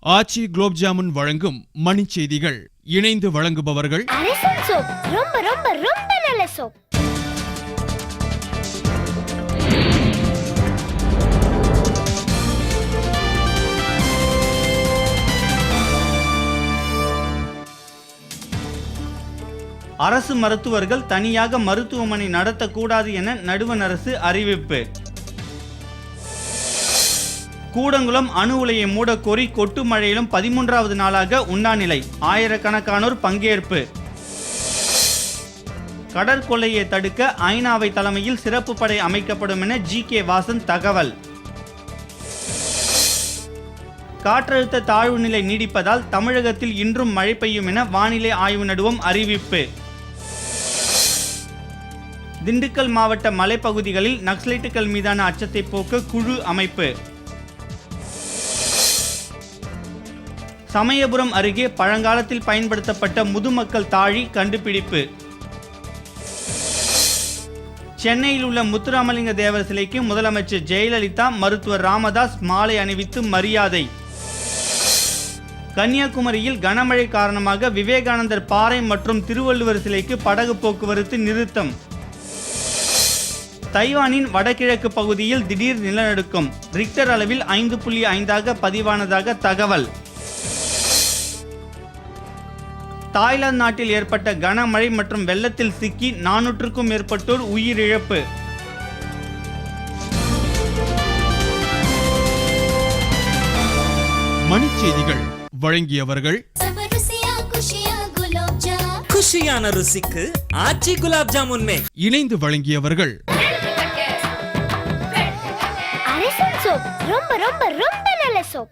ஆச்சி குலோப் ஜாமுன் வழங்கும் மணி செய்திகள். இணைந்து வழங்குபவர்கள் அரசன் சோப். ரொம்ப ரொம்ப ரொம்ப நல்ல சோப். அரசு மருத்துவர்கள் தனியாக மருத்துவமனை நடத்தக்கூடாது என நடுவண் அரசு அறிவிப்பு. கூடங்குளம் அணு உலையை மூடக்கோரி கொட்டு மழையிலும் 13வது நாளாக உண்ணாநிலை. ஆயிரக்கணக்கானோர் பங்கேற்பு. கடற்கொள்ளையை தடுக்க ஐநாவை தலைமையில் சிறப்பு படை அமைக்கப்படும் என ஜி.கே. வாசன் தகவல். காற்றழுத்த தாழ்வு நிலை நீடிப்பதால் தமிழகத்தில் இன்றும் மழை பெய்யும் என வானிலை ஆய்வு நடுவம் அறிவிப்பு. திண்டுக்கல் மாவட்ட மலைப்பகுதிகளில் நக்சலைட்டுகள் மீதான அச்சத்தை போக்க குழு அமைப்பு. சமயபுரம் அருகே பழங்காலத்தில் பயன்படுத்தப்பட்ட முதுமக்கள் தாழி கண்டுபிடிப்பு. சென்னையில் உள்ள முத்துராமலிங்க தேவர் சிலைக்கு முதலமைச்சர் ஜெயலலிதா, மருத்துவர் ராமதாஸ் மாலை அணிவித்து மரியாதை. கன்னியாகுமரியில் கனமழை காரணமாக விவேகானந்தர் பாறை மற்றும் திருவள்ளுவர் சிலைக்கு படகு போக்குவரத்து நிறுத்தம். தைவானின் வடகிழக்கு பகுதியில் திடீர் நிலநடுக்கம். ரிக்டர் அளவில் 5.5 பதிவானதாக தகவல். தாய்லாந்து நாட்டில் ஏற்பட்ட கனமழை மற்றும் வெள்ளத்தில் சிக்கி 400க்கும் மேற்பட்டோர் உயிரிழப்பு. மணி செய்திகள் வழங்கியவர்கள் குஷியான ருசிக்கு ஆச்சி குலாப் ஜாமுன். இணைந்து வழங்கியவர்கள் அரசன் சோப். ரொம்ப ரொம்ப ரொம்ப நல்ல சோப்.